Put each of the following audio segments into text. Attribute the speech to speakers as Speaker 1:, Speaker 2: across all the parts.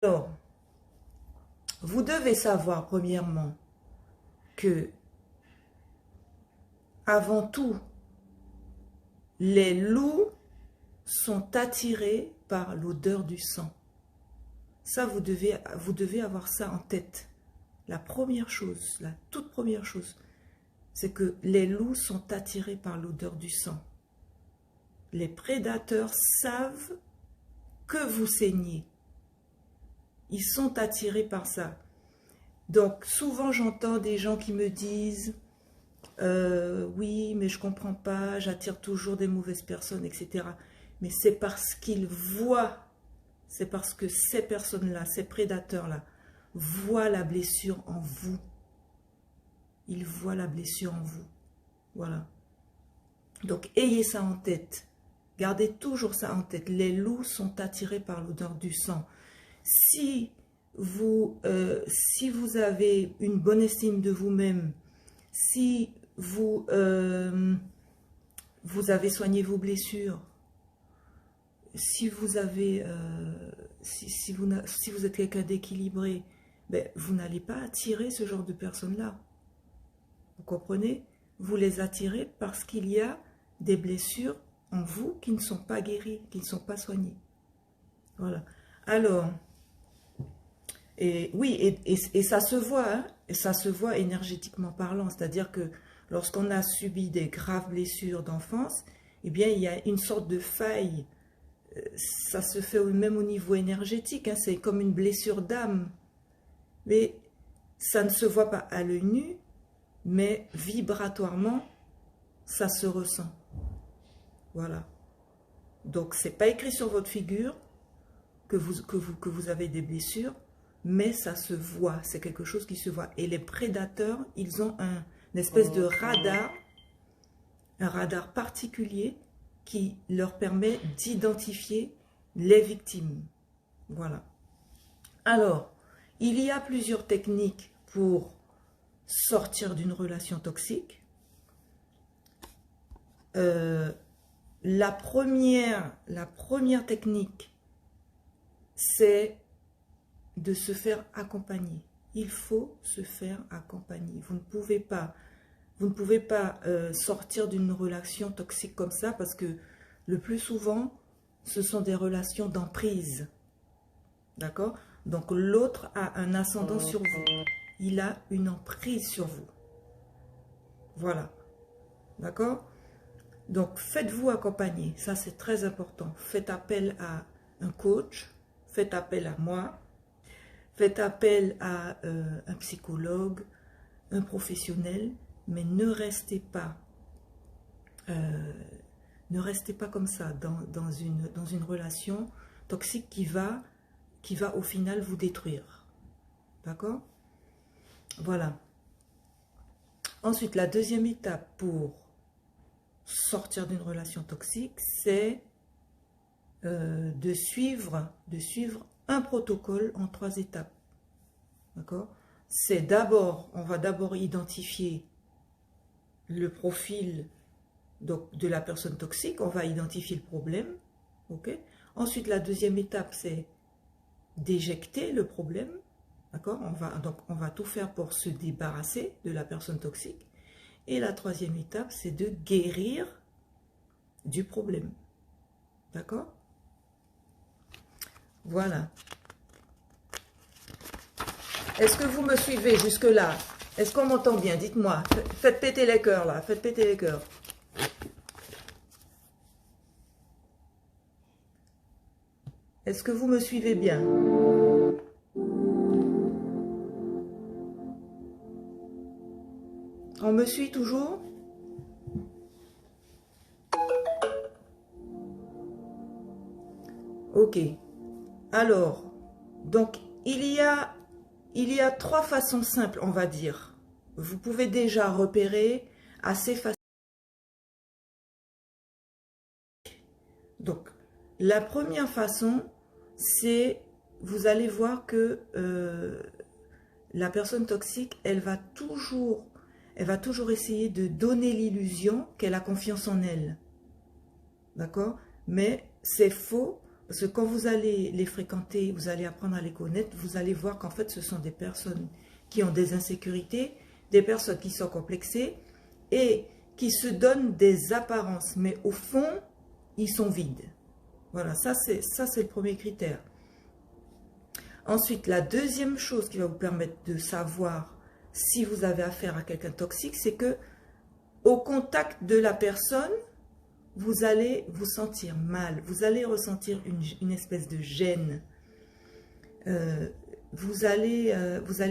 Speaker 1: Alors, vous devez savoir premièrement que, avant tout, les loups sont attirés par l'odeur du sang. Ça, vous devez avoir ça en tête. La première chose, la toute première chose, c'est que les loups sont attirés par l'odeur du sang. Les prédateurs savent que vous saignez. Ils sont attirés par ça. Donc, souvent, j'entends des gens qui me disent oui, mais je ne comprends pas, j'attire toujours des mauvaises personnes, etc. Mais c'est parce qu'ils voient, c'est parce que ces personnes-là, ces prédateurs-là, voient la blessure en vous. Ils voient la blessure en vous. Voilà. Donc, ayez ça en tête. Gardez toujours ça en tête. Les loups sont attirés par l'odeur du sang. Si vous avez une bonne estime de vous-même, si vous avez soigné vos blessures, si vous avez, si vous êtes quelqu'un d'équilibré, ben, vous n'allez pas attirer ce genre de personnes-là. Vous comprenez? Vous les attirez parce qu'il y a des blessures en vous qui ne sont pas guéries, qui ne sont pas soignées. Voilà. Alors, et oui, et ça se voit, hein, et ça se voit énergétiquement parlant, c'est-à-dire que lorsqu'on a subi des graves blessures d'enfance, eh bien, il y a une sorte de faille. Ça se fait même au niveau énergétique, hein, c'est comme une blessure d'âme. Mais ça ne se voit pas à l'œil nu, mais vibratoirement, ça se ressent. Voilà. Donc, ce n'est pas écrit sur votre figure que vous avez des blessures, mais ça se voit, c'est quelque chose qui se voit. Et les prédateurs, ils ont une espèce de radar, un radar particulier qui leur permet d'identifier les victimes. Voilà. Alors, il y a plusieurs techniques pour sortir d'une relation toxique. La première technique, c'est de se faire accompagner. Il faut se faire accompagner. Vous ne pouvez pas sortir d'une relation toxique comme ça, parce que le plus souvent, ce sont des relations d'emprise. D'accord? Donc l'autre a un ascendant sur vous. Il a une emprise sur vous. Voilà. D'accord? Donc faites-vous accompagner. Ça, c'est très important. Faites appel à un coach. Faites appel à moi. Faites appel à un psychologue, un professionnel, mais ne restez pas comme ça dans une relation toxique qui va au final vous détruire. D'accord? Voilà. Ensuite, la deuxième étape pour sortir d'une relation toxique, c'est de suivre un protocole en 3 étapes. D'accord? C'est on va d'abord identifier le profil donc, de la personne toxique, on va identifier le problème. Okay? Ensuite, la deuxième étape, c'est d'éjecter le problème. D'accord? On va tout faire pour se débarrasser de la personne toxique. Et la troisième étape, c'est de guérir du problème. D'accord? Voilà. Est-ce que vous me suivez jusque-là? Est-ce qu'on m'entend bien? Dites-moi. Faites péter les cœurs, là. Faites péter les cœurs. Est-ce que vous me suivez bien? On me suit toujours? Ok. Alors, donc, il y a 3 façons simples, on va dire. Vous pouvez déjà repérer assez facilement. Donc, la première façon, c'est, vous allez voir que la personne toxique, elle va toujours essayer de donner l'illusion qu'elle a confiance en elle. D'accord? Mais c'est faux. Parce que quand vous allez les fréquenter, vous allez apprendre à les connaître, vous allez voir qu'en fait, ce sont des personnes qui ont des insécurités, des personnes qui sont complexées et qui se donnent des apparences. Mais au fond, ils sont vides. Voilà, ça c'est le premier critère. Ensuite, la deuxième chose qui va vous permettre de savoir si vous avez affaire à quelqu'un de toxique, c'est que au contact de la personne, vous allez vous sentir mal, vous allez ressentir une espèce de gêne. Vous allez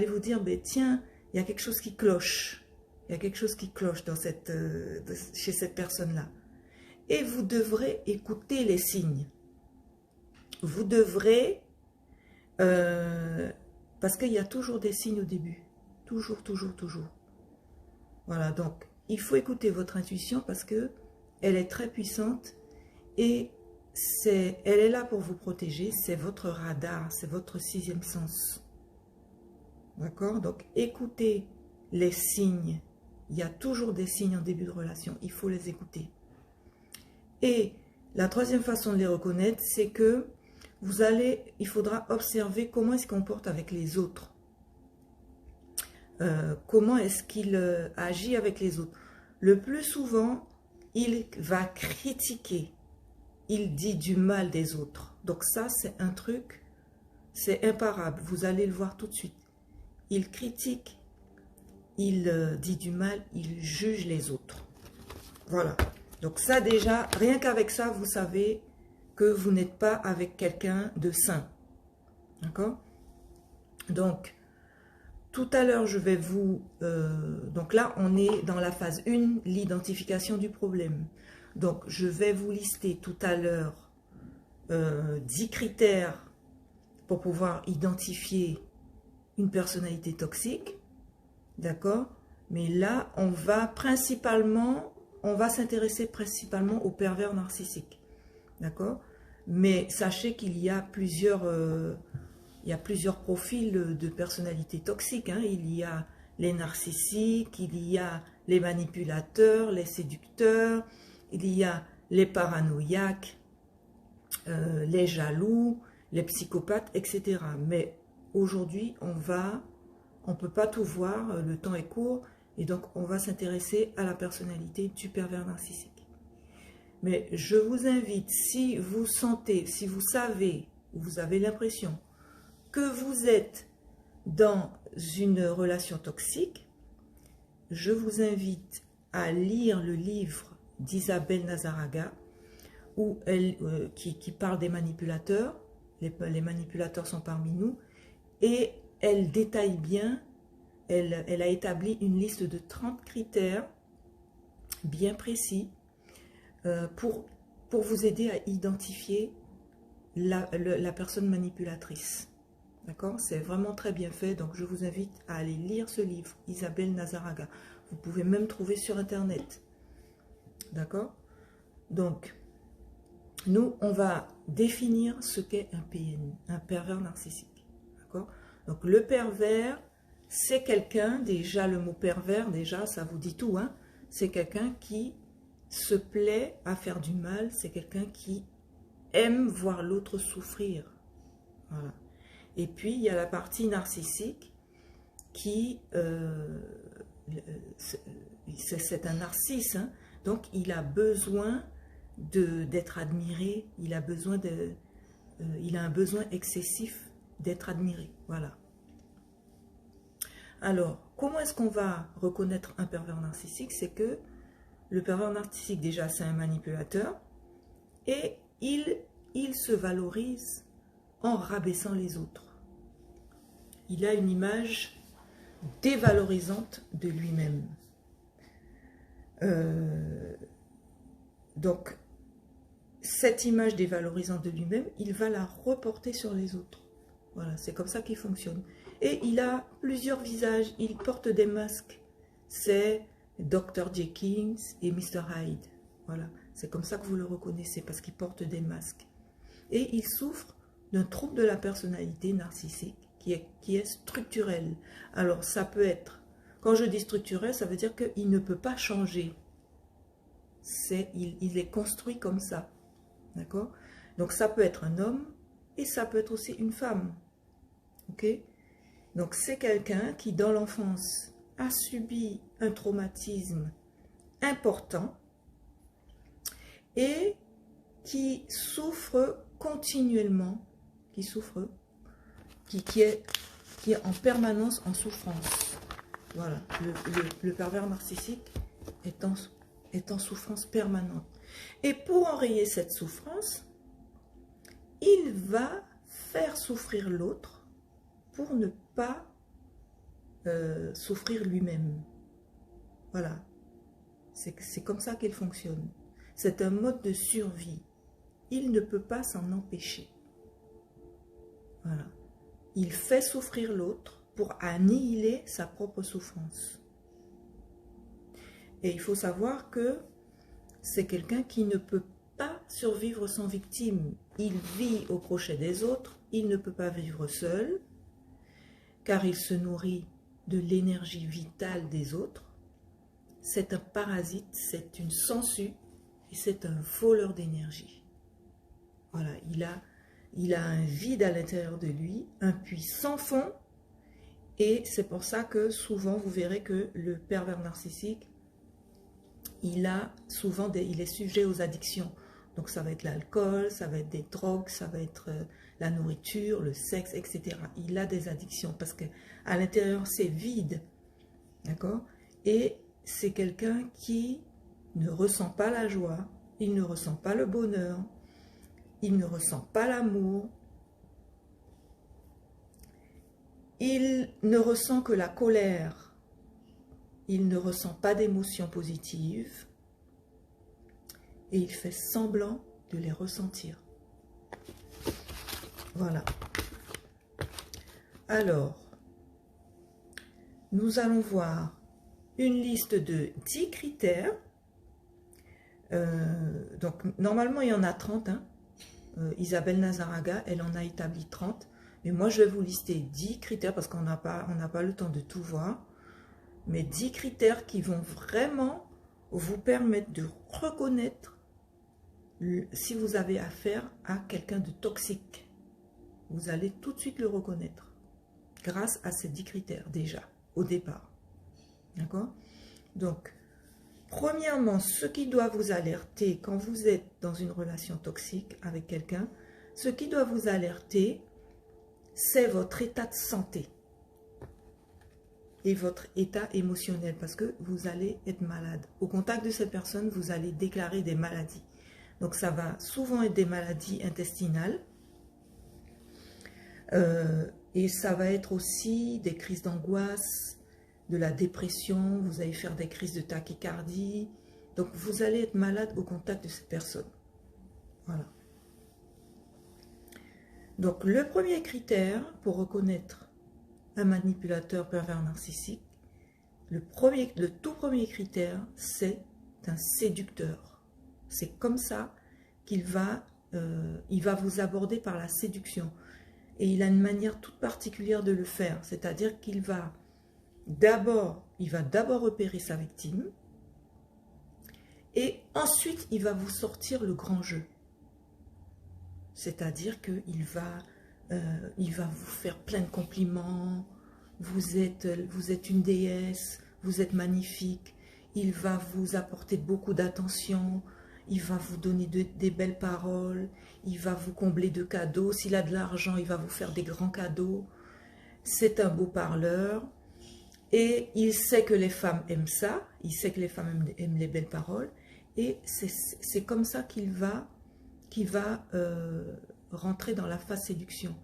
Speaker 1: vous dire, ben, tiens, il y a quelque chose qui cloche. Il y a quelque chose qui cloche dans chez cette personne-là. Et vous devrez écouter les signes. Vous devrez, parce qu'il y a toujours des signes au début. Toujours, toujours, toujours. Voilà, donc il faut écouter votre intuition parce que elle est très puissante et elle est là pour vous protéger. C'est votre radar, c'est votre sixième sens. D'accord? Donc écoutez les signes. Il y a toujours des signes en début de relation. Il faut les écouter. Et la troisième façon de les reconnaître, c'est que il faudra observer comment il se comporte avec les autres. Comment est-ce qu'il agit avec les autres. Le plus souvent, il va critiquer. Il dit du mal des autres. Donc ça, c'est un truc, c'est imparable. Vous allez le voir tout de suite. Il critique, il dit du mal, il juge les autres. Voilà. Donc ça déjà, rien qu'avec ça, vous savez que vous n'êtes pas avec quelqu'un de sain. D'accord? Donc, tout à l'heure, je vais vous... donc là, on est dans la phase 1, l'identification du problème. Donc, je vais vous lister tout à l'heure 10 critères pour pouvoir identifier une personnalité toxique. D'accord? Mais là, on va s'intéresser principalement aux pervers narcissiques. D'accord? Mais sachez qu'il y a plusieurs profils de personnalités toxiques. Hein. Il y a les narcissiques, il y a les manipulateurs, les séducteurs, il y a les paranoïaques, les jaloux, les psychopathes, etc. Mais aujourd'hui, on ne peut pas tout voir, le temps est court, et donc on va s'intéresser à la personnalité du pervers narcissique. Mais je vous invite, si vous sentez, si vous savez, ou vous avez l'impression que vous êtes dans une relation toxique, je vous invite à lire le livre d'Isabelle Nazaraga qui parle des manipulateurs. Les manipulateurs sont parmi nous et elle détaille bien, elle a établi une liste de 30 critères bien précis pour vous aider à identifier la personne manipulatrice. D'accord? C'est vraiment très bien fait, donc je vous invite à aller lire ce livre, Isabelle Nazaraga. Vous pouvez même trouver sur Internet. D'accord? Donc, nous, on va définir ce qu'est un PN, un pervers narcissique. D'accord? Donc, le pervers, c'est quelqu'un, déjà le mot pervers, déjà, ça vous dit tout, hein? C'est quelqu'un qui se plaît à faire du mal, c'est quelqu'un qui aime voir l'autre souffrir. Voilà. Et puis, il y a la partie narcissique qui, c'est un narcisse, hein, donc il a besoin d'être admiré, il a un besoin excessif d'être admiré. Voilà. Alors, comment est-ce qu'on va reconnaître un pervers narcissique? C'est que le pervers narcissique, déjà, c'est un manipulateur et il se valorise en rabaissant les autres. Il a une image dévalorisante de lui-même. Donc, cette image dévalorisante de lui-même, il va la reporter sur les autres. Voilà, c'est comme ça qu'il fonctionne. Et il a plusieurs visages, il porte des masques. C'est Dr. Jekyll et Mr. Hyde. Voilà, c'est comme ça que vous le reconnaissez, parce qu'il porte des masques. Et il souffre d'un trouble de la personnalité narcissique qui est structurel. Alors, ça peut être, quand je dis structurel, ça veut dire qu'il ne peut pas changer. Il est construit comme ça. D'accord? Donc ça peut être un homme et ça peut être aussi une femme. Ok? Donc c'est quelqu'un qui dans l'enfance a subi un traumatisme important et qui souffre continuellement, qui est en permanence en souffrance. Voilà, le pervers narcissique est en souffrance permanente. Et pour enrayer cette souffrance, il va faire souffrir l'autre pour ne pas souffrir lui-même. Voilà, c'est comme ça qu'il fonctionne. C'est un mode de survie. Il ne peut pas s'en empêcher. Voilà. Il fait souffrir l'autre pour annihiler sa propre souffrance. Et il faut savoir que c'est quelqu'un qui ne peut pas survivre sans victime. Il vit au crochet des autres, il ne peut pas vivre seul, car il se nourrit de l'énergie vitale des autres. C'est un parasite, c'est une sangsue, et c'est un voleur d'énergie. Voilà, il a un vide à l'intérieur de lui, un puits sans fond, et c'est pour ça que souvent vous verrez que le pervers narcissique, il est sujet aux addictions. Donc ça va être l'alcool, ça va être des drogues, ça va être la nourriture, le sexe, etc. Il a des addictions parce qu'à l'intérieur c'est vide, d'accord? Et c'est quelqu'un qui ne ressent pas la joie, il ne ressent pas le bonheur, il ne ressent pas l'amour, il ne ressent que la colère, il ne ressent pas d'émotions positives et il fait semblant de les ressentir. Voilà. Alors, nous allons voir une liste de 10 critères. Donc, normalement, il y en a 30. Hein. Isabelle Nazaraga, elle en a établi 30. Mais moi, je vais vous lister 10 critères parce qu'on n'a pas le temps de tout voir. Mais 10 critères qui vont vraiment vous permettre de reconnaître si vous avez affaire à quelqu'un de toxique. Vous allez tout de suite le reconnaître grâce à ces 10 critères déjà, au départ. D'accord? Donc, premièrement, ce qui doit vous alerter quand vous êtes dans une relation toxique avec quelqu'un, ce qui doit vous alerter, c'est votre état de santé et votre état émotionnel parce que vous allez être malade. Au contact de cette personne, vous allez déclarer des maladies. Donc, ça va souvent être des maladies intestinales et ça va être aussi des crises d'angoisse, de la dépression, vous allez faire des crises de tachycardie. Donc, vous allez être malade au contact de cette personne. Voilà. Donc, le premier critère pour reconnaître un manipulateur pervers narcissique, le tout premier critère, c'est un séducteur. C'est comme ça qu'il va, il va vous aborder par la séduction. Et il a une manière toute particulière de le faire. C'est-à-dire qu'il va d'abord repérer sa victime et ensuite il va vous sortir le grand jeu. C'est-à-dire qu'il va, il va vous faire plein de compliments, vous êtes une déesse, vous êtes magnifique, il va vous apporter beaucoup d'attention, il va vous donner des belles paroles, il va vous combler de cadeaux, s'il a de l'argent, il va vous faire des grands cadeaux. C'est un beau parleur. Et il sait que les femmes aiment ça, il sait que les femmes aiment les belles paroles, et c'est comme ça qu'il va rentrer dans la phase séduction.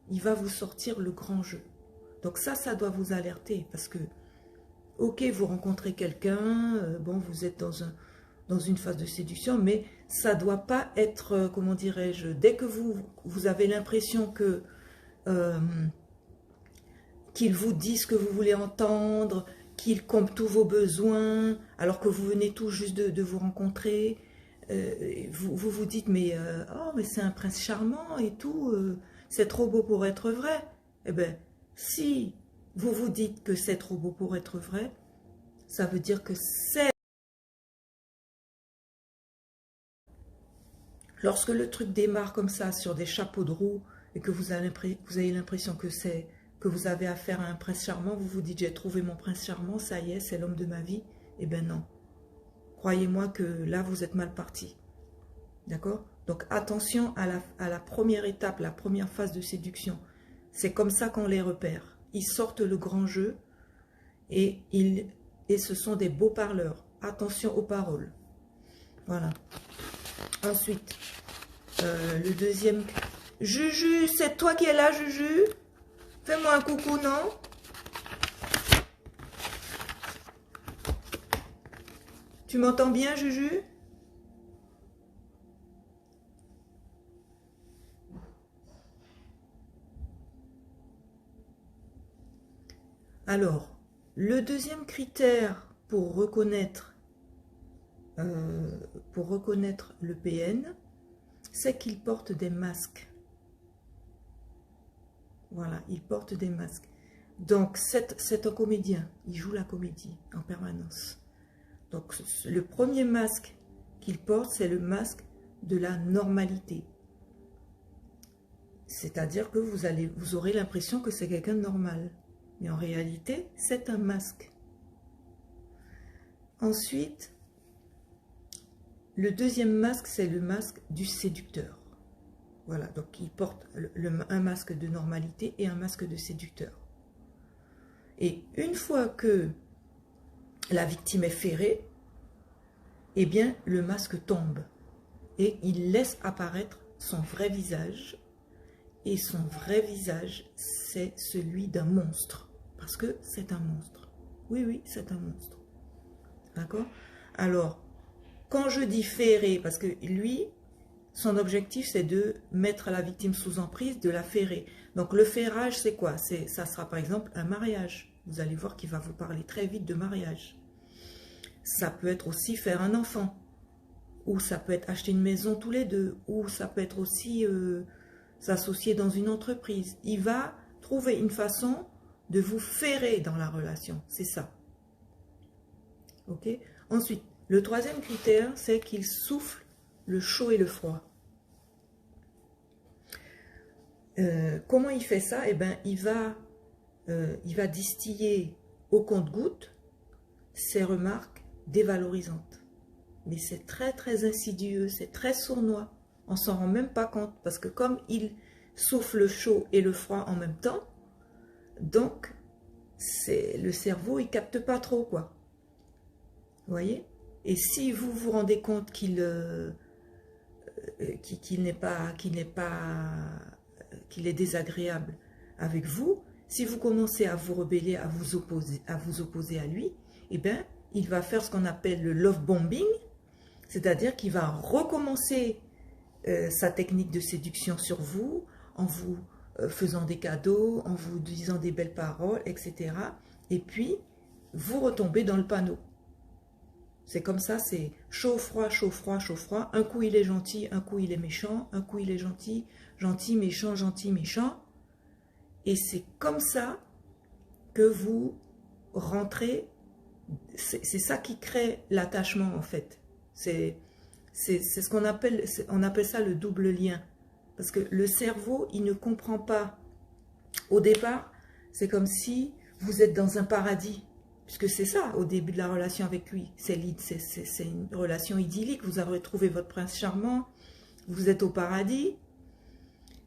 Speaker 1: Il va vous sortir le grand jeu. Donc ça doit vous alerter, parce que, ok, vous rencontrez quelqu'un, bon, vous êtes dans une phase de séduction, mais ça ne doit pas être, comment dirais-je, dès que vous avez l'impression que... qu'il vous dise ce que vous voulez entendre, qu'il comble tous vos besoins, alors que vous venez tout juste de vous rencontrer. Vous vous dites, mais, oh, mais c'est un prince charmant et tout, c'est trop beau pour être vrai. Eh bien, si vous vous dites que c'est trop beau pour être vrai, ça veut dire que c'est... Lorsque le truc démarre comme ça sur des chapeaux de roue et que vous avez l'impression que vous avez affaire à un prince charmant, vous vous dites j'ai trouvé mon prince charmant, ça y est, c'est l'homme de ma vie. Eh bien non. Croyez-moi que là vous êtes mal parti. D'accord? Donc attention à la première étape, la première phase de séduction. C'est comme ça qu'on les repère. Ils sortent le grand jeu et ce sont des beaux parleurs. Attention aux paroles. Voilà. Ensuite, le deuxième... Juju, c'est toi qui es là, Juju? Fais-moi un coucou, non? Tu m'entends bien, Juju? Alors, le deuxième critère pour reconnaître le PN, c'est qu'il porte des masques. Voilà, il porte des masques. Donc, c'est un comédien. Il joue la comédie en permanence. Donc, le premier masque qu'il porte, c'est le masque de la normalité. C'est-à-dire que vous aurez l'impression que c'est quelqu'un de normal. Mais en réalité, c'est un masque. Ensuite, le deuxième masque, c'est le masque du séducteur. Voilà, donc il porte un masque de normalité et un masque de séducteur. Et une fois que la victime est ferrée, eh bien, le masque tombe. Et il laisse apparaître son vrai visage. Et son vrai visage, c'est celui d'un monstre. Parce que c'est un monstre. Oui, oui, c'est un monstre. D'accord? Alors, quand je dis ferrer, parce que lui, son objectif, c'est de mettre la victime sous emprise, de la ferrer. Donc, le ferrage, c'est quoi? Ça sera par exemple un mariage. Vous allez voir qu'il va vous parler très vite de mariage. Ça peut être aussi faire un enfant. Ou ça peut être acheter une maison tous les deux. Ou ça peut être aussi s'associer dans une entreprise. Il va trouver une façon de vous ferrer dans la relation. C'est ça. Ok? Ensuite, le troisième critère, c'est qu'il souffle le chaud et le froid. Comment il fait ça? Eh bien, il va distiller au compte-gouttes ses remarques dévalorisantes. Mais c'est très, très insidieux, c'est très sournois. On s'en rend même pas compte parce que comme il souffle le chaud et le froid en même temps, donc le cerveau, il capte pas trop, quoi. Vous voyez? Et si vous vous rendez compte qu'il est désagréable avec vous, si vous commencez à vous rebeller, à vous opposer à lui, eh bien, il va faire ce qu'on appelle le love bombing, c'est-à-dire qu'il va recommencer sa technique de séduction sur vous, en vous faisant des cadeaux, en vous disant des belles paroles, etc. Et puis, vous retombez dans le panneau. C'est comme ça, c'est chaud, froid, chaud, froid, chaud, froid. Un coup, il est gentil, un coup, il est méchant. Un coup, il est gentil, gentil, méchant, méchant. Et c'est comme ça que vous rentrez. C'est ça qui crée l'attachement, en fait. C'est ce qu'on appelle, on appelle ça le double lien. Parce que le cerveau, il ne comprend pas. Au départ, c'est comme si vous êtes dans un paradis. Puisque c'est ça, au début de la relation avec lui. C'est une relation idyllique. Vous avez trouvé votre prince charmant. Vous êtes au paradis.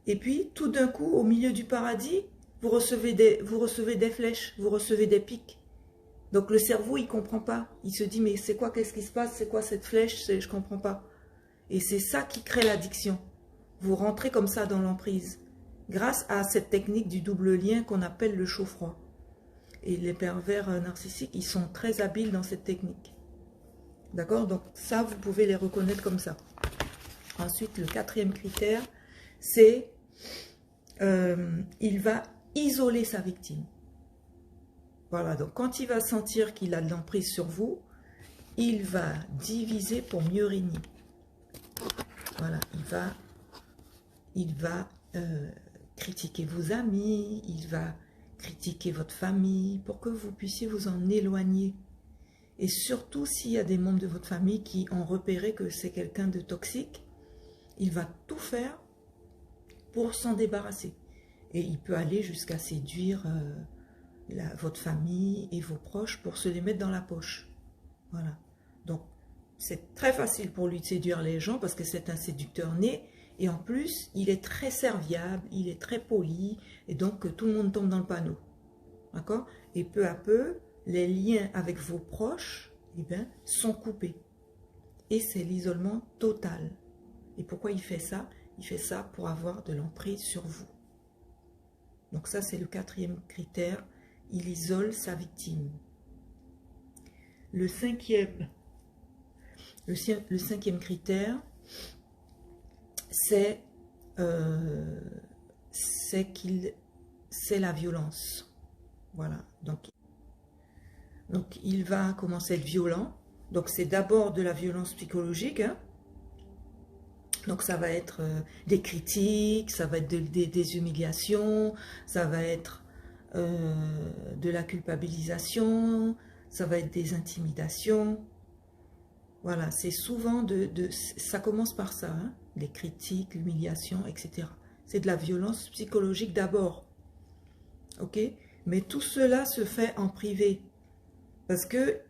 Speaker 1: Et puis, tout d'un coup, au milieu du paradis, vous recevez des flèches. Vous recevez des pics. Donc, le cerveau, il ne comprend pas. Il se dit, mais c'est quoi, qu'est-ce qui se passe? C'est quoi cette flèche? Je ne comprends pas. Et c'est ça qui crée l'addiction. Vous rentrez comme ça dans l'emprise. Grâce à cette technique du double lien qu'on appelle le chaud-froid. Et les pervers narcissiques, ils sont très habiles dans cette technique. D'accord? Donc ça, vous pouvez les reconnaître comme ça. Ensuite, le quatrième critère, c'est il va isoler sa victime. Voilà, donc quand il va sentir qu'il a de l'emprise sur vous, il va diviser pour mieux régner. Voilà, il va critiquer vos amis, il va critiquer votre famille pour que vous puissiez vous en éloigner. Et surtout s'il y a des membres de votre famille qui ont repéré que c'est quelqu'un de toxique, Il va tout faire pour s'en débarrasser. Et il peut aller jusqu'à séduire votre famille et vos proches pour se les mettre dans la poche. Voilà. Donc, c'est très facile pour lui de séduire les gens parce que c'est un séducteur né. Et en plus, il est très serviable, il est très poli. Et donc, tout le monde tombe dans le panneau. D'accord? Et peu à peu, les liens avec vos proches sont coupés. Et c'est l'isolement total. Et pourquoi il fait ça? Il fait ça pour avoir de l'emprise sur vous. Donc ça, c'est le 4e critère. Il isole sa victime. Le cinquième critère, c'est la violence. Voilà. Donc il va commencer à être violent. Donc c'est d'abord de la violence psychologique. Hein. Donc ça va être des critiques, ça va être des humiliations, ça va être de la culpabilisation, ça va être des intimidations. Voilà, c'est souvent ça commence par ça, hein, les critiques, l'humiliation, etc. C'est de la violence psychologique d'abord. Ok? Mais tout cela se fait en privé. Parce que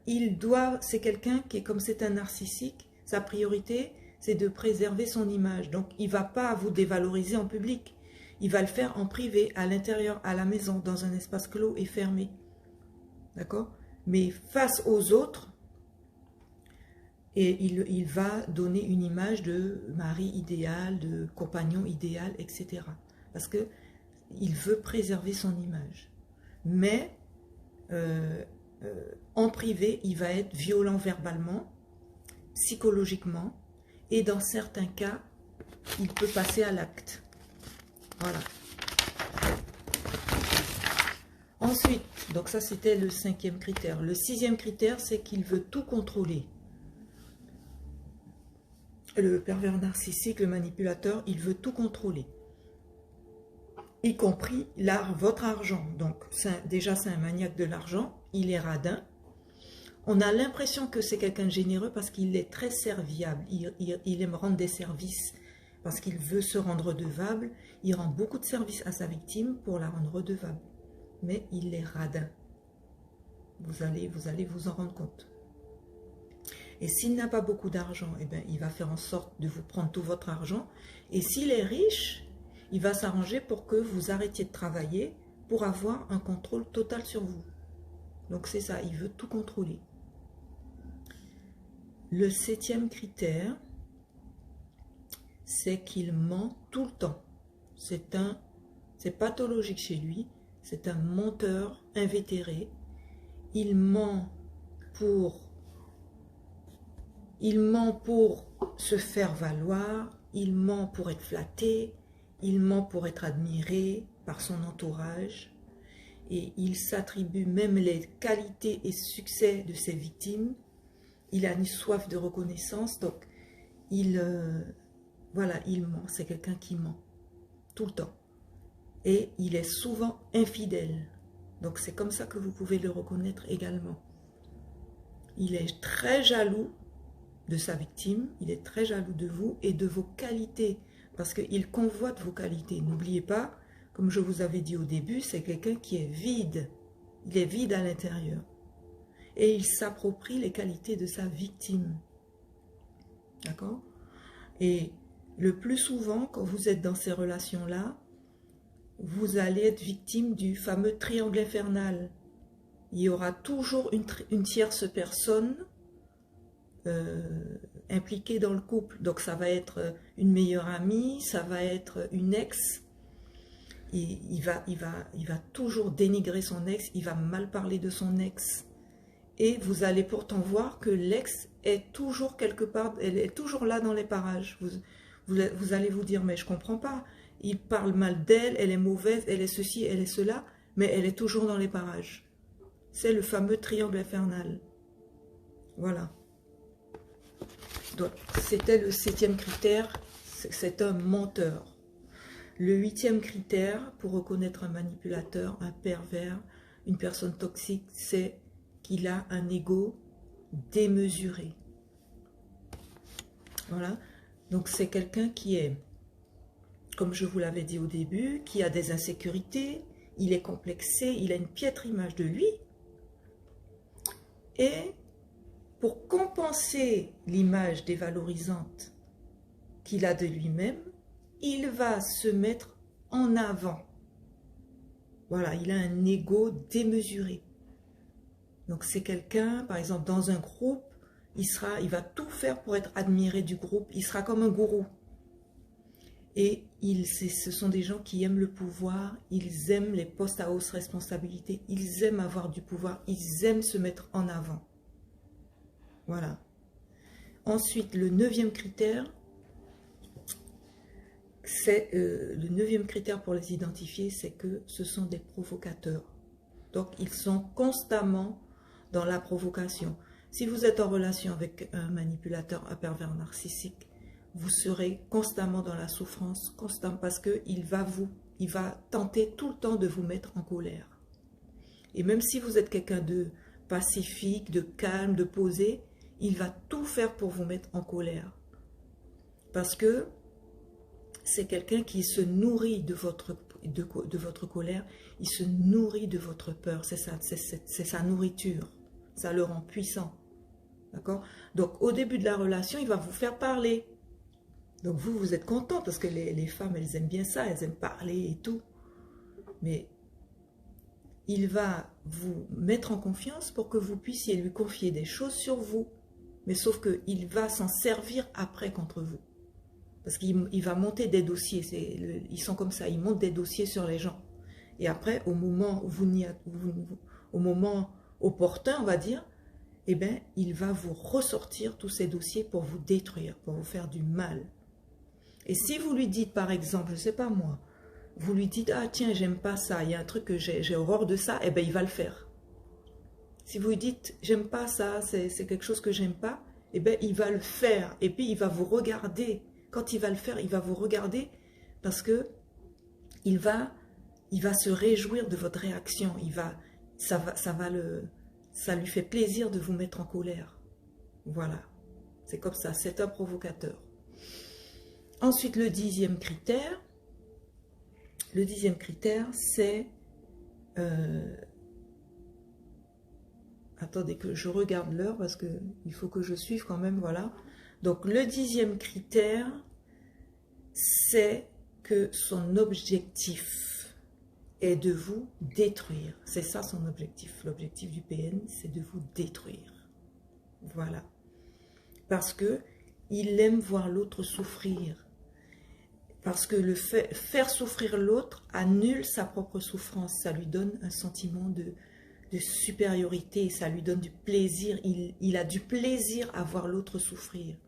Speaker 1: c'est quelqu'un qui est comme c'est un narcissique, sa priorité, c'est de préserver son image. Donc, il ne va pas vous dévaloriser en public. Il va le faire en privé, à l'intérieur, à la maison, dans un espace clos et fermé. D'accord? Mais face aux autres, et il va donner une image de mari idéal, de compagnon idéal, etc. Parce qu'il veut préserver son image. Mais en privé, il va être violent verbalement, psychologiquement, et dans certains cas, il peut passer à l'acte. Voilà. Ensuite, donc ça c'était le 5e critère. Le 6e critère, c'est qu'il veut tout contrôler. Le pervers narcissique, le manipulateur, il veut tout contrôler. Y compris votre argent. Donc déjà c'est un maniaque de l'argent, il est radin. On a l'impression que c'est quelqu'un de généreux parce qu'il est très serviable. Il aime rendre des services parce qu'il veut se rendre redevable. Il rend beaucoup de services à sa victime pour la rendre redevable. Mais il est radin. Vous allez vous en rendre compte. Et s'il n'a pas beaucoup d'argent, il va faire en sorte de vous prendre tout votre argent. Et s'il est riche, il va s'arranger pour que vous arrêtiez de travailler pour avoir un contrôle total sur vous. Donc c'est ça, il veut tout contrôler. Le 7e critère, c'est qu'il ment tout le temps. C'est pathologique chez lui, c'est un menteur invétéré. Il ment pour se faire valoir, il ment pour être flatté, il ment pour être admiré par son entourage. Et il s'attribue même les qualités et succès de ses victimes. Il a une soif de reconnaissance, donc voilà, il ment. C'est quelqu'un qui ment tout le temps. Et il est souvent infidèle. Donc c'est comme ça que vous pouvez le reconnaître également. Il est très jaloux de sa victime, il est très jaloux de vous et de vos qualités, parce qu'il convoite vos qualités. N'oubliez pas, comme je vous avais dit au début, c'est quelqu'un qui est vide. Il est vide à l'intérieur. Et il s'approprie les qualités de sa victime. D'accord? Et le plus souvent, quand vous êtes dans ces relations-là, vous allez être victime du fameux triangle infernal. Il y aura toujours une tierce personne impliquée dans le couple. Donc ça va être une meilleure amie, ça va être une ex. Il va toujours dénigrer son ex, il va mal parler de son ex. Et vous allez pourtant voir que l'ex est toujours quelque part, elle est toujours là dans les parages. Vous allez vous dire, mais je ne comprends pas. Il parle mal d'elle, elle est mauvaise, elle est ceci, elle est cela, mais elle est toujours dans les parages. C'est le fameux triangle infernal. Voilà. Donc, c'était le 7e critère, c'est un menteur. Le 8e critère, pour reconnaître un manipulateur, un pervers, une personne toxique, c'est qu'il a un ego démesuré. Voilà. Donc c'est quelqu'un qui est, comme je vous l'avais dit au début, qui a des insécurités, il est complexé, il a une piètre image de lui. Et pour compenser l'image dévalorisante qu'il a de lui-même, il va se mettre en avant. Voilà, il a un ego démesuré. Donc c'est quelqu'un, par exemple, dans un groupe, il va tout faire pour être admiré du groupe, il sera comme un gourou. Et ce sont des gens qui aiment le pouvoir, ils aiment les postes à haute responsabilité, ils aiment avoir du pouvoir, ils aiment se mettre en avant. Voilà. Ensuite, le 9e critère, c'est le 9e critère pour les identifier, c'est que ce sont des provocateurs. Donc, ils sont constamment dans la provocation. Si vous êtes en relation avec un manipulateur, un pervers narcissique, vous serez constamment dans la souffrance, constamment, parce qu'il va tenter tout le temps de vous mettre en colère. Et même si vous êtes quelqu'un de pacifique, de calme, de posé, il va tout faire pour vous mettre en colère. Parce que c'est quelqu'un qui se nourrit de votre colère, il se nourrit de votre peur, c'est sa nourriture, ça le rend puissant. D'accord? Donc au début de la relation, il va vous faire parler. Donc vous êtes content parce que les femmes, elles aiment bien ça, elles aiment parler et tout. Mais il va vous mettre en confiance pour que vous puissiez lui confier des choses sur vous. Mais sauf qu'il va s'en servir après contre vous. Parce qu'il va monter des dossiers, ils sont comme ça, ils montent des dossiers sur les gens. Et après, au moment opportun, on va dire, eh bien, il va vous ressortir tous ces dossiers pour vous détruire, pour vous faire du mal. Et si vous lui dites, par exemple, je ne sais pas moi, vous lui dites, ah tiens, j'aime pas ça, il y a un truc que j'ai horreur de ça, eh bien, il va le faire. Si vous lui dites, j'aime pas ça, c'est quelque chose que j'aime pas, eh bien, il va le faire. Et puis, il va vous regarder. Quand il va le faire, il va vous regarder parce que il va se réjouir de votre réaction. Ça lui fait plaisir de vous mettre en colère. Voilà. C'est comme ça. C'est un provocateur. Ensuite, le 10e critère. Le 10e critère, c'est... attendez que je regarde l'heure parce qu'il faut que je suive quand même, voilà. Donc le 10e critère, c'est que son objectif est de vous détruire. C'est ça son objectif. L'objectif du PN, c'est de vous détruire. Voilà. Parce que il aime voir l'autre souffrir. Parce que faire souffrir l'autre annule sa propre souffrance. Ça lui donne un sentiment de supériorité, ça lui donne du plaisir, il a du plaisir à voir l'autre souffrir.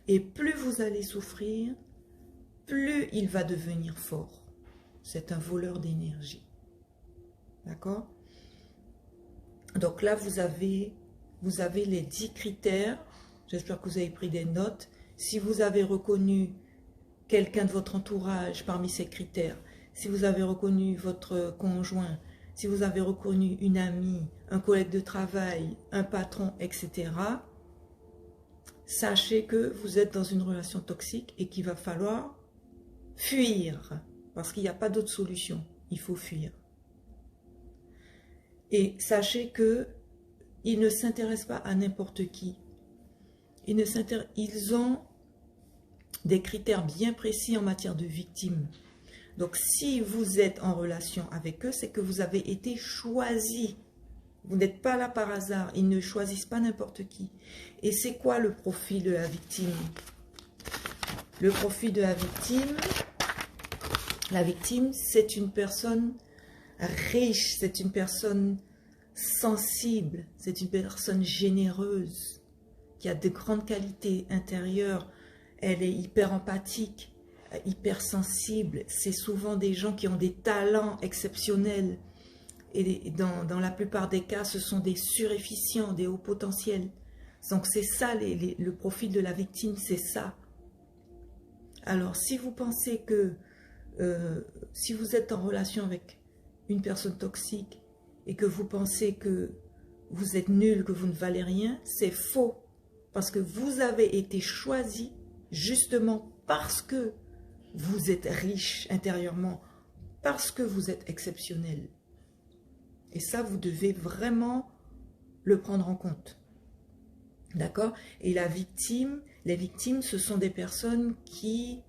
Speaker 1: Et plus vous allez souffrir, plus il va devenir fort. C'est un voleur d'énergie. D'accord? Donc là, vous avez les 10 critères. J'espère que vous avez pris des notes. Si vous avez reconnu quelqu'un de votre entourage parmi ces critères, si vous avez reconnu votre conjoint, si vous avez reconnu une amie, un collègue de travail, un patron, etc., sachez que vous êtes dans une relation toxique et qu'il va falloir fuir. Parce qu'il n'y a pas d'autre solution. Il faut fuir. Et sachez qu'ils ne s'intéressent pas à n'importe qui. Ils ont des critères bien précis en matière de victimes. Donc, si vous êtes en relation avec eux, c'est que vous avez été choisi. Vous n'êtes pas là par hasard. Ils ne choisissent pas n'importe qui. Et c'est quoi le profil de la victime? Le profil de la victime, c'est une personne riche, c'est une personne sensible, c'est une personne généreuse, qui a de grandes qualités intérieures. Elle est hyper empathique, hypersensible. C'est souvent des gens qui ont des talents exceptionnels. Et dans la plupart des cas, ce sont des surefficients, des hauts potentiels. Donc c'est ça, le profil de la victime, c'est ça. Alors si vous pensez que, si vous êtes en relation avec une personne toxique et que vous pensez que vous êtes nul, que vous ne valez rien, c'est faux. Parce que vous avez été choisi justement parce que vous êtes riche intérieurement, parce que vous êtes exceptionnel. Et ça, vous devez vraiment le prendre en compte. D'accord? Et la victime, les victimes, ce sont des personnes qui,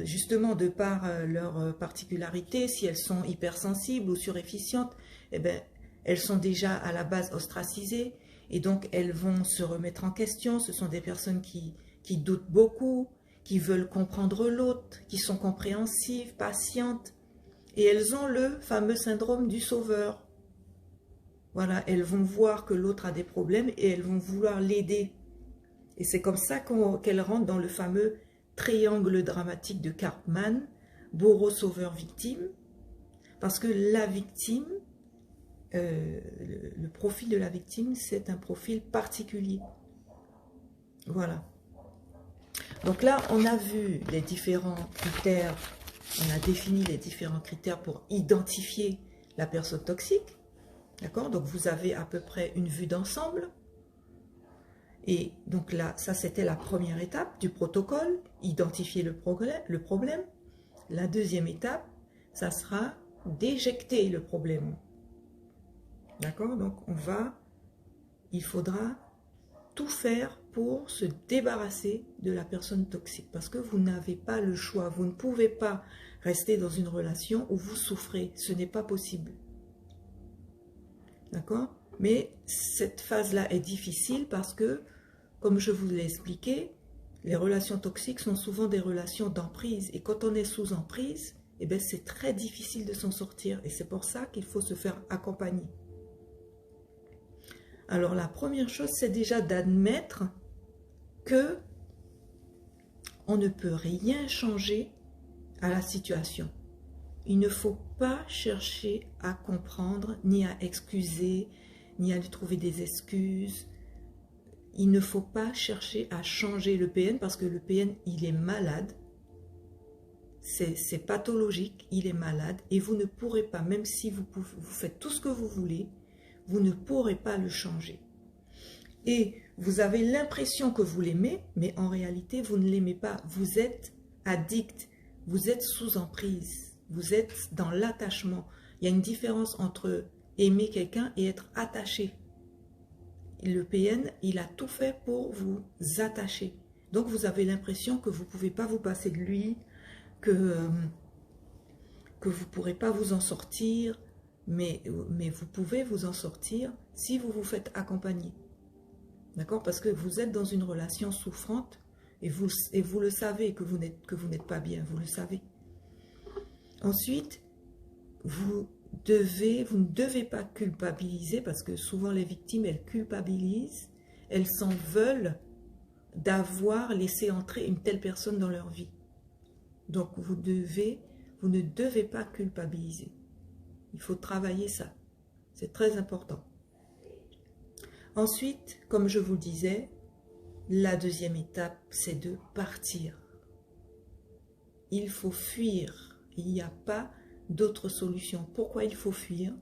Speaker 1: justement, de par leur particularité, si elles sont hypersensibles ou surefficientes, eh ben, elles sont déjà à la base ostracisées et donc elles vont se remettre en question. Ce sont des personnes qui doutent beaucoup, qui veulent comprendre l'autre, qui sont compréhensives, patientes. Et elles ont le fameux syndrome du sauveur. Voilà, elles vont voir que l'autre a des problèmes et elles vont vouloir l'aider. Et c'est comme ça qu'elles rentrent dans le fameux triangle dramatique de Karpman, bourreau, sauveur, victime. Parce que la victime, le profil de la victime, c'est un profil particulier. Voilà. Donc là, on a vu les différents critères, on a défini les différents critères pour identifier la personne toxique. D'accord? Donc vous avez à peu près une vue d'ensemble. Et donc là, ça c'était la première étape du protocole, identifier le problème. La deuxième étape, ça sera d'éjecter le problème. D'accord? Donc il faudra tout faire pour se débarrasser de la personne toxique. Parce que vous n'avez pas le choix. Vous ne pouvez pas rester dans une relation où vous souffrez. Ce n'est pas possible. D'accord? Mais cette phase-là est difficile parce que, comme je vous l'ai expliqué, les relations toxiques sont souvent des relations d'emprise. Et quand on est sous emprise, eh bien, c'est très difficile de s'en sortir. Et c'est pour ça qu'il faut se faire accompagner. Alors, la première chose, c'est déjà d'admettre que on ne peut rien changer à la situation. Il ne faut pas chercher à comprendre, ni à excuser, ni à lui trouver des excuses. Il ne faut pas chercher à changer le PN parce que le PN, il est malade. C'est pathologique, il est malade. Et vous ne pourrez pas, même si vous faites tout ce que vous voulez, vous ne pourrez pas le changer. Et vous avez l'impression que vous l'aimez, mais en réalité, vous ne l'aimez pas. Vous êtes addict, vous êtes sous emprise, vous êtes dans l'attachement. Il y a une différence entre aimer quelqu'un et être attaché. Le PN, il a tout fait pour vous attacher. Donc, vous avez l'impression que vous ne pouvez pas vous passer de lui, que vous ne pourrez pas vous en sortir, mais vous pouvez vous en sortir si vous vous faites accompagner. D'accord? Parce que vous êtes dans une relation souffrante et vous le savez que vous n'êtes pas bien, vous le savez. Ensuite, vous ne devez pas culpabiliser parce que souvent les victimes, elles culpabilisent, elles s'en veulent d'avoir laissé entrer une telle personne dans leur vie. Donc vous ne devez pas culpabiliser. Il faut travailler ça. C'est très important. Ensuite, comme je vous le disais, la deuxième étape, c'est de partir. Il faut fuir. Il n'y a pas d'autre solution. Pourquoi il faut fuir?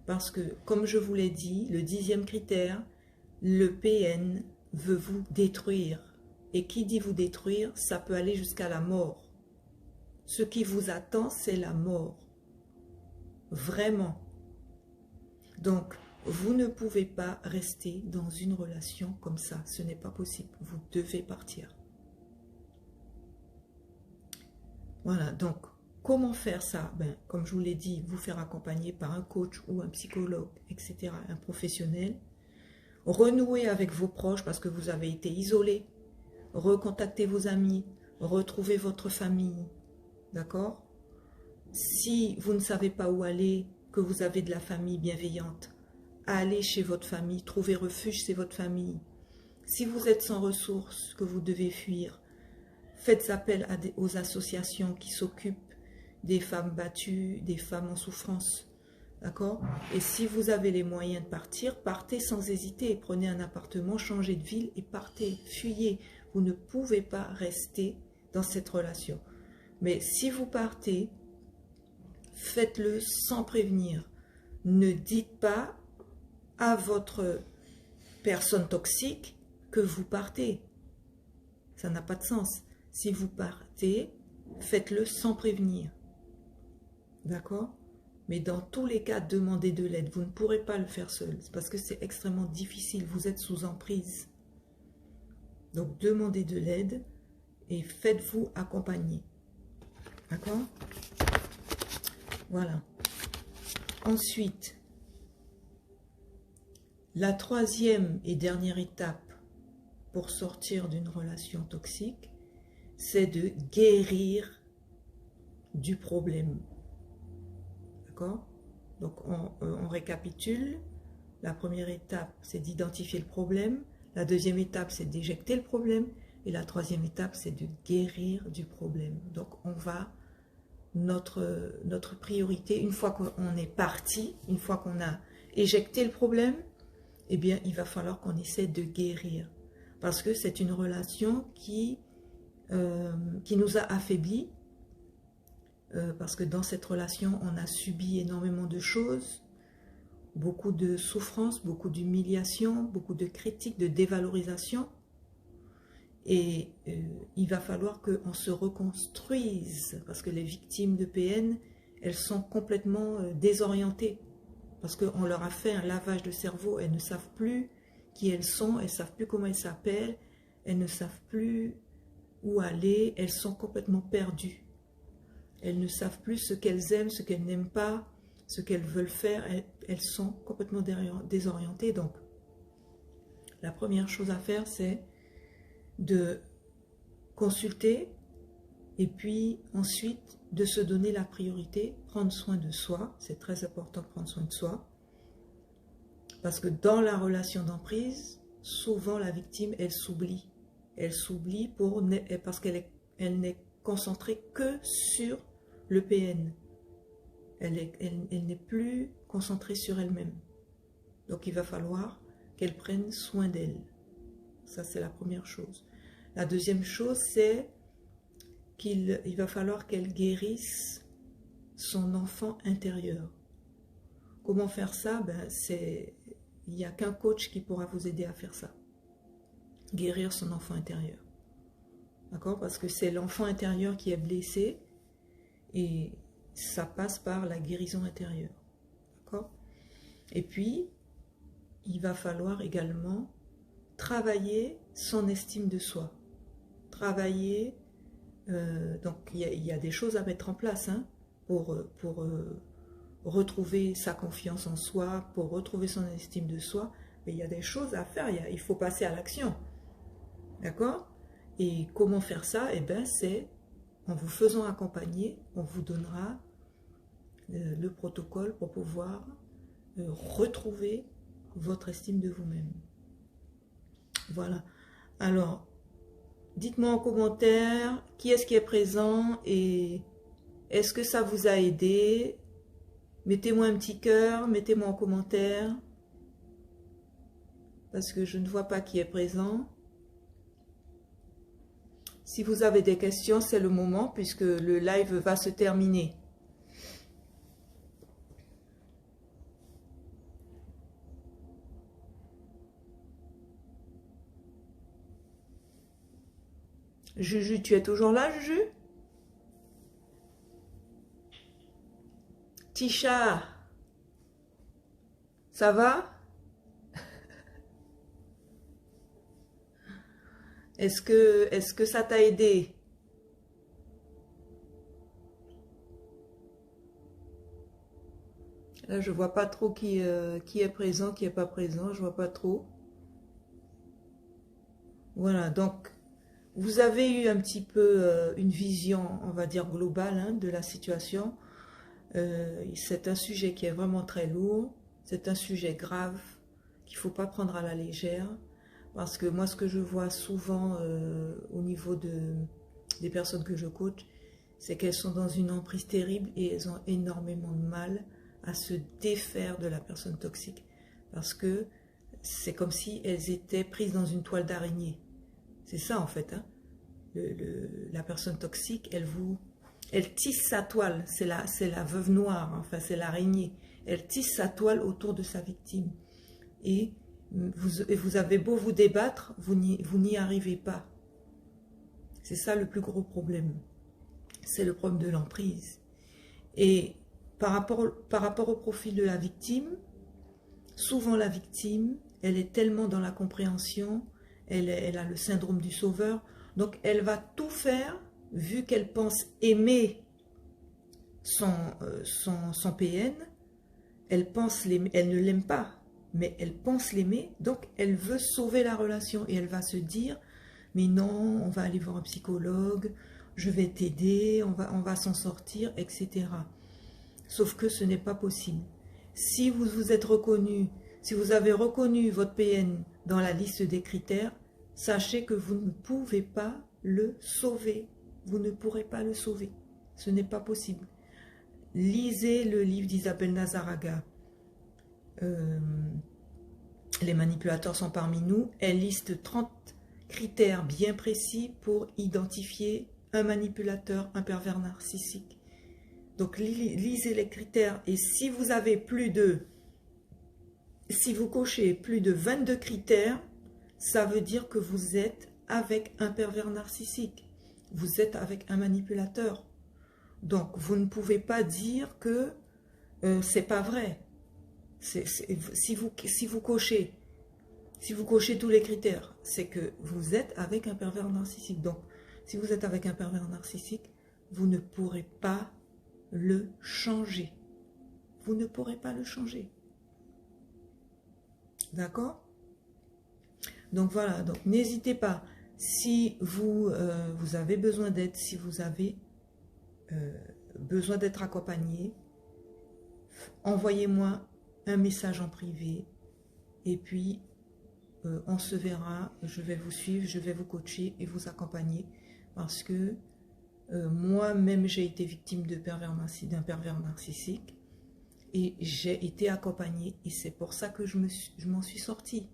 Speaker 1: Parce que, comme je vous l'ai dit, le 10e critère, le PN veut vous détruire. Et qui dit vous détruire, ça peut aller jusqu'à la mort. Ce qui vous attend, c'est la mort. Vraiment. Donc, vous ne pouvez pas rester dans une relation comme ça. Ce n'est pas possible. Vous devez partir. Voilà. Donc, comment faire ça? Ben, comme je vous l'ai dit, vous faire accompagner par un coach ou un psychologue, etc., un professionnel. Renouer avec vos proches parce que vous avez été isolé. Recontacter vos amis. Retrouver votre famille. D'accord? Si vous ne savez pas où aller, que vous avez de la famille bienveillante, allez chez votre famille, trouvez refuge chez votre famille. Si vous êtes sans ressources, que vous devez fuir, faites appel aux associations qui s'occupent des femmes battues, des femmes en souffrance. D'accord? Et si vous avez les moyens de partir, partez sans hésiter. Prenez un appartement, changez de ville et partez, fuyez. Vous ne pouvez pas rester dans cette relation. Mais si vous partez, faites-le sans prévenir. Ne dites pas à votre personne toxique que vous partez. Ça n'a pas de sens. Si vous partez, faites-le sans prévenir. D'accord? Mais dans tous les cas, demandez de l'aide. Vous ne pourrez pas le faire seul. Parce que c'est extrêmement difficile. Vous êtes sous emprise. Donc, demandez de l'aide et faites-vous accompagner. D'accord? Voilà. Ensuite, la troisième et dernière étape pour sortir d'une relation toxique, c'est de guérir du problème. D'accord? Donc, on récapitule. La première étape, c'est d'identifier le problème. La deuxième étape, c'est d'éjecter le problème. Et la troisième étape, c'est de guérir du problème. Donc, on va, notre priorité, une fois qu'on est parti, une fois qu'on a éjecté le problème, eh bien, il va falloir qu'on essaie de guérir. Parce que c'est une relation qui nous a affaiblis. Parce que dans cette relation, on a subi énormément de choses. Beaucoup de souffrances, beaucoup d'humiliation, beaucoup de critiques, de dévalorisation. Et il va falloir qu'on se reconstruise, parce que les victimes de PN, elles sont complètement désorientées, parce qu'on leur a fait un lavage de cerveau, elles ne savent plus qui elles sont, elles ne savent plus comment elles s'appellent, elles ne savent plus où aller, elles sont complètement perdues. Elles ne savent plus ce qu'elles aiment, ce qu'elles n'aiment pas, ce qu'elles veulent faire, elles sont complètement désorientées. Donc, la première chose à faire, c'est de consulter et puis ensuite de se donner la priorité, prendre soin de soi. C'est très important de prendre soin de soi parce que dans la relation d'emprise, souvent la victime, elle s'oublie. Elle s'oublie parce qu'elle n'est concentrée que sur le PN. Elle n'est plus concentrée sur elle-même. Donc il va falloir qu'elle prenne soin d'elle. Ça, c'est la première chose. La deuxième chose, c'est qu'il va falloir qu'elle guérisse son enfant intérieur. Comment faire ça? Il n'y a qu'un coach qui pourra vous aider à faire ça. Guérir son enfant intérieur. D'accord? Parce que c'est l'enfant intérieur qui est blessé et ça passe par la guérison intérieure. D'accord? Et puis, il va falloir également travailler son estime de soi. Travailler, donc il y a des choses à mettre en place pour retrouver sa confiance en soi, pour retrouver son estime de soi. Mais il y a des choses à faire, il faut passer à l'action. D'accord? Et comment faire ça? Eh bien, c'est en vous faisant accompagner, on vous donnera le protocole pour pouvoir retrouver votre estime de vous-même. Voilà. Alors, dites-moi en commentaire qui est-ce qui est présent et est-ce que ça vous a aidé? Mettez-moi un petit cœur, mettez-moi en commentaire parce que je ne vois pas qui est présent. Si vous avez des questions, c'est le moment puisque le live va se terminer. Juju, tu es toujours là, Juju? Tisha, ça va? Est-ce que ça t'a aidé? Là, je vois pas trop qui est présent, qui est pas présent. Je vois pas trop. Voilà, donc vous avez eu un petit peu une vision, on va dire, globale de la situation. C'est un sujet qui est vraiment très lourd. C'est un sujet grave qu'il ne faut pas prendre à la légère. Parce que moi, ce que je vois souvent au niveau des personnes que je coach, c'est qu'elles sont dans une emprise terrible et elles ont énormément de mal à se défaire de la personne toxique. Parce que c'est comme si elles étaient prises dans une toile d'araignée. C'est ça en fait. La personne toxique, elle tisse sa toile. C'est la veuve noire, enfin c'est l'araignée. Elle tisse sa toile autour de sa victime. Et vous avez beau vous débattre, vous n'y arrivez pas. C'est ça le plus gros problème. C'est le problème de l'emprise. Et par rapport au profil de la victime, souvent la victime, elle est tellement dans la compréhension, elle a le syndrome du sauveur, donc elle va tout faire, vu qu'elle pense aimer son PN, elle ne l'aime pas, mais elle pense l'aimer, donc elle veut sauver la relation et elle va se dire, mais non, on va aller voir un psychologue, je vais t'aider, on va s'en sortir, etc. Sauf que ce n'est pas possible. Si vous vous êtes reconnu, si vous avez reconnu votre PN dans la liste des critères, sachez que vous ne pouvez pas le sauver. Vous ne pourrez pas le sauver. Ce n'est pas possible. Lisez le livre d'Isabelle Nazaraga. Les manipulateurs sont parmi nous. Elle liste 30 critères bien précis pour identifier un manipulateur, un pervers narcissique. Donc lisez les critères et si vous avez si vous cochez plus de 22 critères, ça veut dire que vous êtes avec un pervers narcissique. Vous êtes avec un manipulateur. Donc vous ne pouvez pas dire que c'est pas vrai. Si vous cochez tous les critères, c'est que vous êtes avec un pervers narcissique. Donc si vous êtes avec un pervers narcissique, vous ne pourrez pas le changer. Vous ne pourrez pas le changer. D'accord? Donc voilà, donc n'hésitez pas. Si vous avez besoin d'aide, si vous avez besoin d'être accompagné, envoyez-moi un message en privé et puis on se verra. Je vais vous suivre, je vais vous coacher et vous accompagner parce que moi-même, j'ai été victime d'un pervers narcissique et j'ai été accompagnée et c'est pour ça que je m'en suis sortie.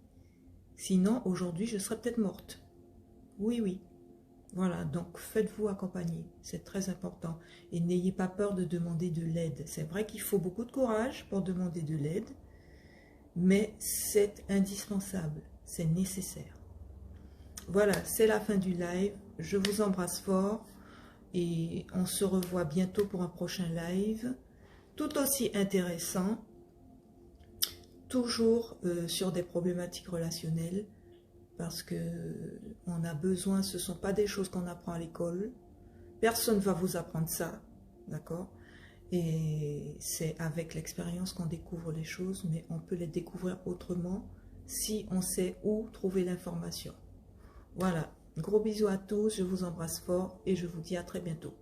Speaker 1: Sinon, aujourd'hui, je serais peut-être morte. Oui, oui. Voilà, donc faites-vous accompagner. C'est très important. Et n'ayez pas peur de demander de l'aide. C'est vrai qu'il faut beaucoup de courage pour demander de l'aide, mais c'est indispensable. C'est nécessaire. Voilà, c'est la fin du live. Je vous embrasse fort. Et on se revoit bientôt pour un prochain live, tout aussi intéressant, toujours sur des problématiques relationnelles, parce que on a besoin, ce ne sont pas des choses qu'on apprend à l'école, personne ne va vous apprendre ça, d'accord? Et c'est avec l'expérience qu'on découvre les choses, mais on peut les découvrir autrement si on sait où trouver l'information. Voilà. Gros bisous à tous, je vous embrasse fort et je vous dis à très bientôt.